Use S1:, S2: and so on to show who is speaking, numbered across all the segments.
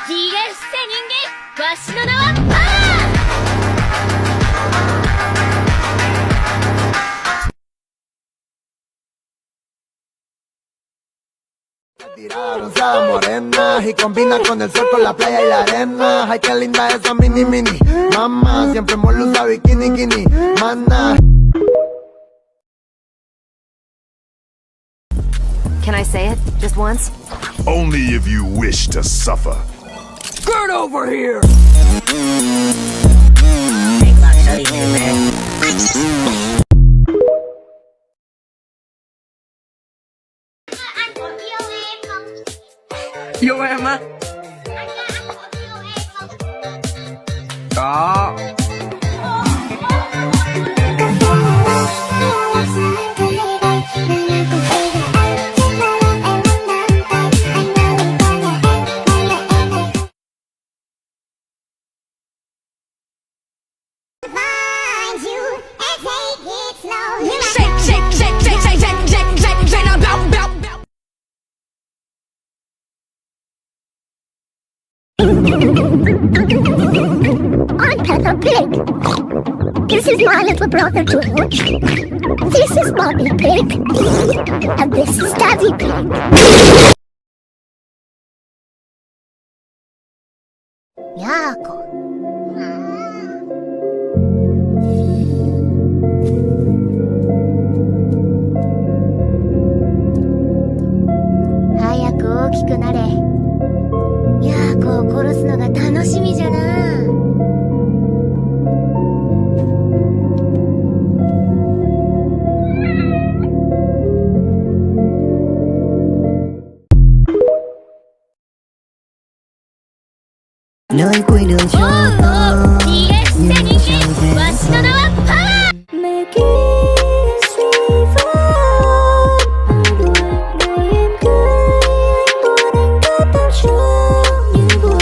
S1: ひげ伏せ人間、わしの名はパワー。
S2: Tirada rosada morena y combina con el sol, con la playa y la arena. Ay, qué linda esa mini mini mamá, siempre molo usa bikini kini mana.
S3: Can I say it just once?
S4: Only if you wish to suffer.
S2: Get over here.
S5: Yêu em á? Có.
S6: I'm Peppa Pig. This is my little brother George. This is Mommy Pig. And this is Daddy Pig. Yako. Hayaku oukiku nare. Yakoを殺すのが楽しみじゃな。
S7: nơi cuối đường cho tôi nhưng chẳng thể mẹ kia suy vỡ anh đuổi đời em cưới anh buồn anh đã tan trôi như buồn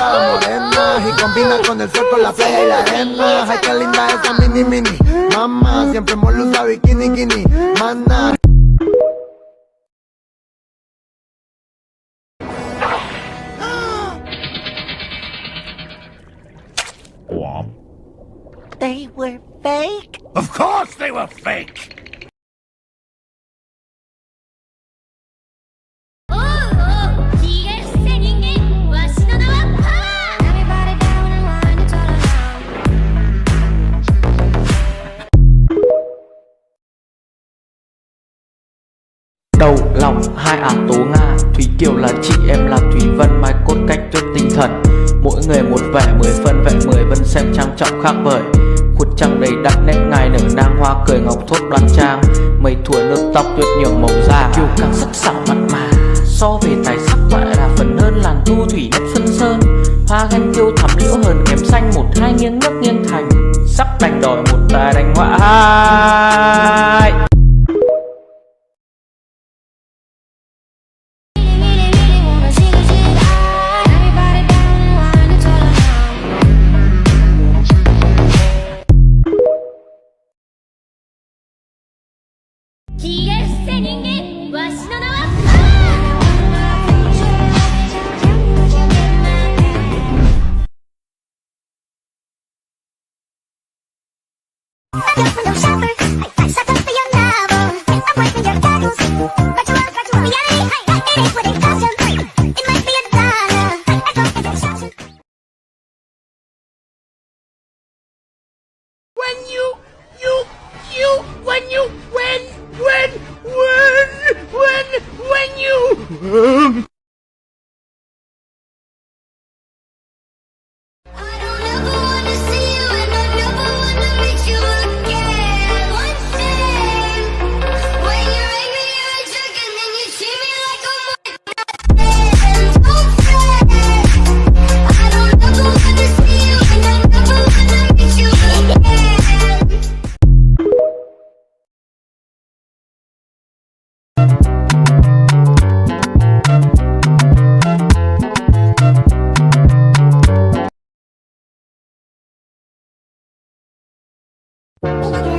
S2: Morena y combina con el sol, con la playa y la arena. Ay, qué linda esa mini mini mamá, siempre molo usa bikini kini mana.
S7: They were fake.
S4: Of course they were fake!
S5: Đầu lòng hai ả tố Nga, Thúy Kiều là chị em là Thúy Vân, mai cốt cách cho tinh thần. Mỗi người một vẻ 10 phân vẹn 10 vân xem trang trọng khác vời. Khuất trăng đầy đặn nét ngài nở nang hoa cười ngọc thốt đoan trang. Mây thua nước tóc tuyệt nhường màu da, Kiều càng sắc sảo mặn mà. So về tài sắc vậy là phần hơn làn thu thủy nét xuân sơn. Hoa ghen tiêu thắm liễu hờn kém xanh, một hai nghiêng nước nghiêng thành. Sắc đành đòi một tài đành họa hai.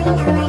S6: Bye.